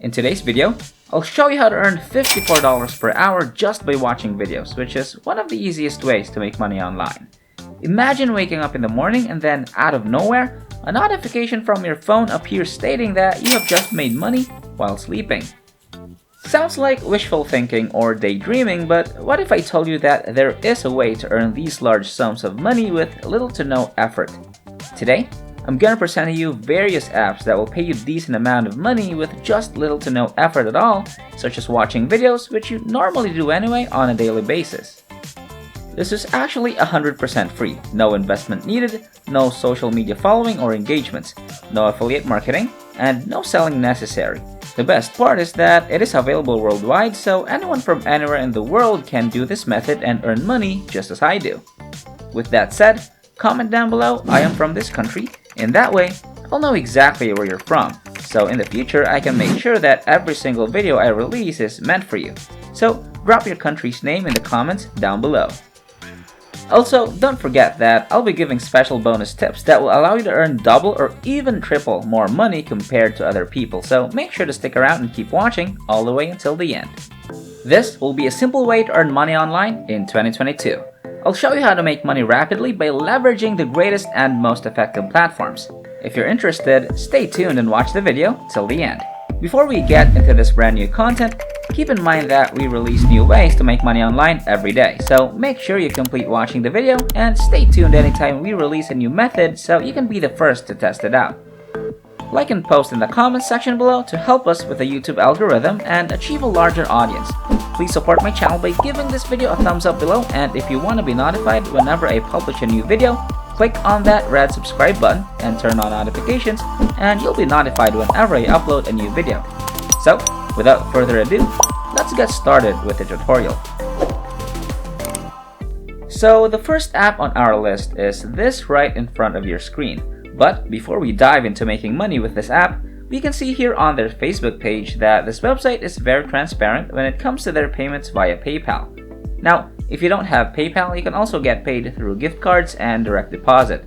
In today's video, I'll show you how to earn $54 per hour just by watching videos, which is one of the easiest ways to make money online. Imagine waking up in the morning and then, out of nowhere, a notification from your phone appears stating that you have just made money while sleeping. Sounds like wishful thinking or daydreaming, but what if I told you that there is a way to earn these large sums of money with little to no effort? Today, I'm gonna present to you various apps that will pay you a decent amount of money with just little to no effort at all, such as watching videos, which you normally do anyway on a daily basis. This is actually 100% free, no investment needed, no social media following or engagements, no affiliate marketing, and no selling necessary. The best part is that it is available worldwide, so anyone from anywhere in the world can do this method and earn money just as I do. With that said, comment down below, I am from this country. In that way, I'll know exactly where you're from, so in the future I can make sure that every single video I release is meant for you. So drop your country's name in the comments down below. Also, don't forget that I'll be giving special bonus tips that will allow you to earn double or even triple more money compared to other people, so make sure to stick around and keep watching all the way until the end. This will be a simple way to earn money online in 2022. I'll show you how to make money rapidly by leveraging the greatest and most effective platforms. If you're interested, stay tuned and watch the video till the end. Before we get into this brand new content, keep in mind that we release new ways to make money online every day, so make sure you complete watching the video and stay tuned anytime we release a new method so you can be the first to test it out. Like and post in the comments section below to help us with the YouTube algorithm and achieve a larger audience. Please support my channel by giving this video a thumbs up below, and if you want to be notified whenever I publish a new video, click on that red subscribe button and turn on notifications, and you'll be notified whenever I upload a new video. So, without further ado, let's get started with the tutorial. So the first app on our list is this right in front of your screen. But before we dive into making money with this app, we can see here on their Facebook page that this website is very transparent when it comes to their payments via PayPal. Now, if you don't have PayPal, you can also get paid through gift cards and direct deposit.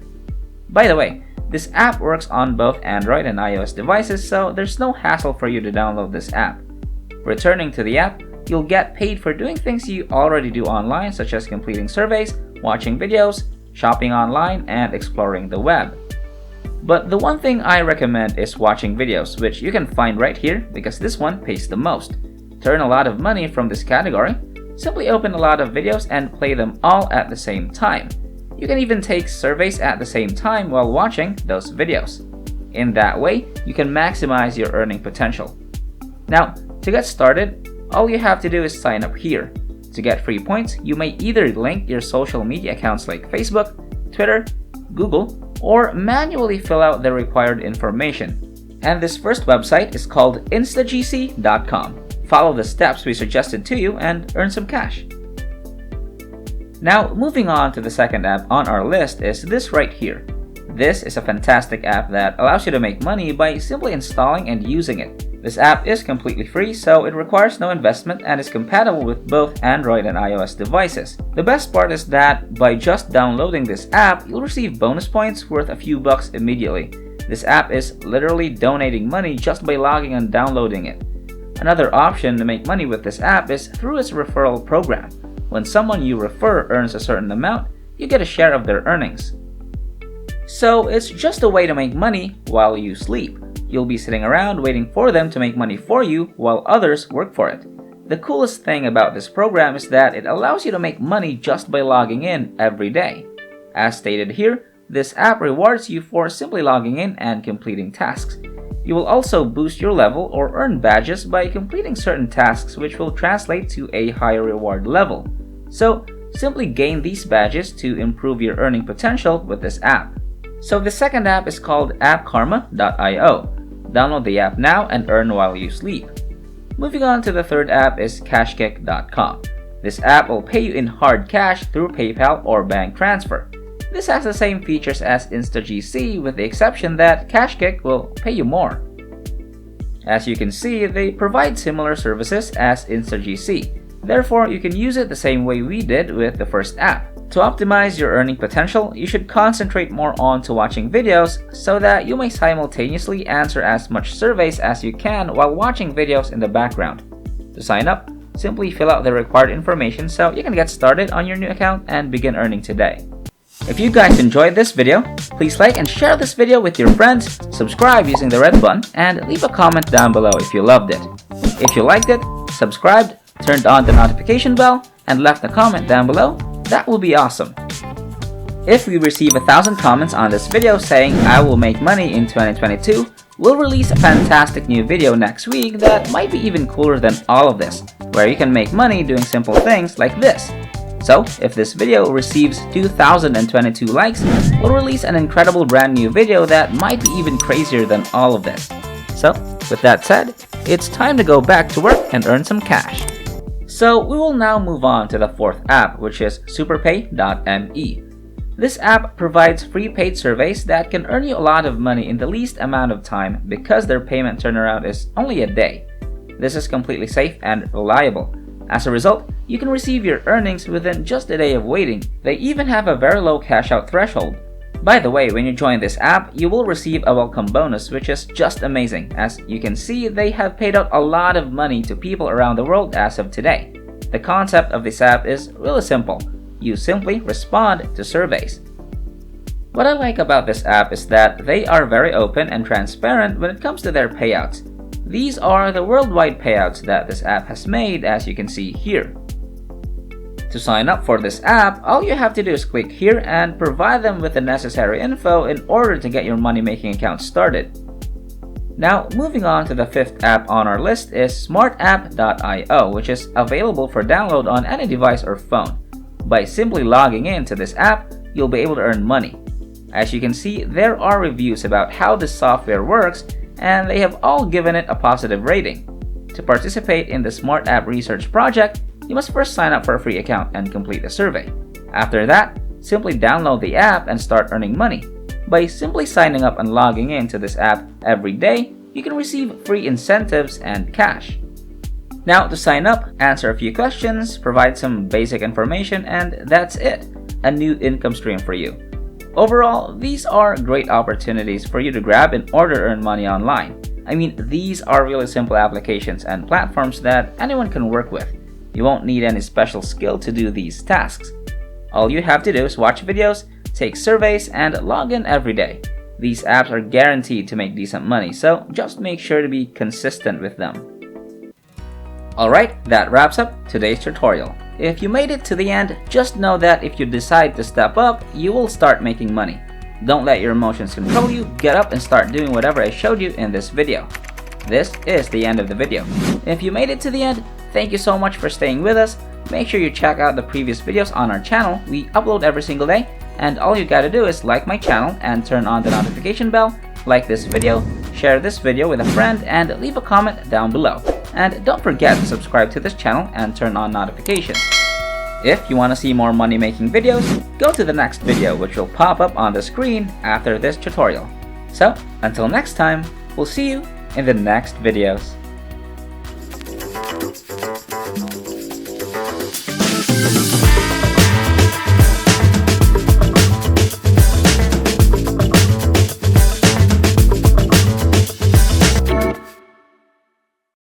By the way, this app works on both Android and iOS devices, so there's no hassle for you to download this app. Returning to the app, you'll get paid for doing things you already do online, such as completing surveys, watching videos, shopping online, and exploring the web. But the one thing I recommend is watching videos, which you can find right here because this one pays the most. To earn a lot of money from this category, simply open a lot of videos and play them all at the same time. You can even take surveys at the same time while watching those videos. In that way, you can maximize your earning potential. Now, to get started, all you have to do is sign up here. To get free points, you may either link your social media accounts like Facebook, Twitter, Google, or manually fill out the required information. And this first website is called Instagc.com. Follow the steps we suggested to you and earn some cash. Now, moving on to the second app on our list is this right here. This is a fantastic app that allows you to make money by simply installing and using it. This app is completely free, so it requires no investment and is compatible with both Android and iOS devices. The best part is that by just downloading this app, you'll receive bonus points worth a few bucks immediately. This app is literally donating money just by logging and downloading it. Another option to make money with this app is through its referral program. When someone you refer earns a certain amount, you get a share of their earnings. So it's just a way to make money while you sleep. You'll be sitting around waiting for them to make money for you while others work for it. The coolest thing about this program is that it allows you to make money just by logging in every day. As stated here, this app rewards you for simply logging in and completing tasks. You will also boost your level or earn badges by completing certain tasks, which will translate to a higher reward level. So simply gain these badges to improve your earning potential with this app. So the second app is called Appkarma.io. Download the app now and earn while you sleep. Moving on to the third app is Cashkick.com. This app will pay you in hard cash through PayPal or bank transfer. This has the same features as Instagc with the exception that Cashkick will pay you more. As you can see, they provide similar services as Instagc. Therefore, you can use it the same way we did with the first app. To optimize your earning potential, you should concentrate more on to watching videos so that you may simultaneously answer as much surveys as you can while watching videos in the background. To sign up, simply fill out the required information so you can get started on your new account and begin earning today. If you guys enjoyed this video, please like and share this video with your friends, subscribe using the red button, and leave a comment down below if you loved it. If you liked it, subscribed, turned on the notification bell, and left a comment down below, that will be awesome. If we receive 1,000 comments on this video saying I will make money in 2022, we'll release a fantastic new video next week that might be even cooler than all of this, where you can make money doing simple things like this. So, if this video receives 2,022 likes, we'll release an incredible brand new video that might be even crazier than all of this. So, with that said, it's time to go back to work and earn some cash. So, we will now move on to the fourth app, which is Superpay.me. This app provides free paid surveys that can earn you a lot of money in the least amount of time because their payment turnaround is only a day. This is completely safe and reliable. As a result, you can receive your earnings within just a day of waiting. They even have a very low cash out threshold. By the way, when you join this app, you will receive a welcome bonus, which is just amazing. As you can see, they have paid out a lot of money to people around the world as of today. The concept of this app is really simple. You simply respond to surveys. What I like about this app is that they are very open and transparent when it comes to their payouts. These are the worldwide payouts that this app has made, as you can see here. To sign up for this app, all you have to do is click here and provide them with the necessary info in order to get your money-making account started. Now, moving on to the fifth app on our list is Smartapp.io, which is available for download on any device or phone. By simply logging into this app, you'll be able to earn money. As you can see, there are reviews about how this software works, and they have all given it a positive rating. To participate in the Smartapp research project, you must first sign up for a free account and complete a survey. After that, simply download the app and start earning money. By simply signing up and logging into this app every day, you can receive free incentives and cash. Now, to sign up, answer a few questions, provide some basic information, and that's it. A new income stream for you. Overall, these are great opportunities for you to grab in order to earn money online. I mean, these are really simple applications and platforms that anyone can work with. You won't need any special skill to do these tasks. All you have to do is watch videos, take surveys, and log in every day. These apps are guaranteed to make decent money, so just make sure to be consistent with them. Alright, that wraps up today's tutorial. If you made it to the end, just know that if you decide to step up, you will start making money. Don't let your emotions control you, get up and start doing whatever I showed you in this video. This is the end of the video. If you made it to the end, thank you so much for staying with us. Make sure you check out the previous videos on our channel. We upload every single day, and all you gotta do is like my channel and turn on the notification bell, like this video, share this video with a friend, and leave a comment down below. And don't forget to subscribe to this channel and turn on notifications. If you want to see more money making videos, go to the next video, which will pop up on the screen after this tutorial. So, until next time, we'll see you in the next videos.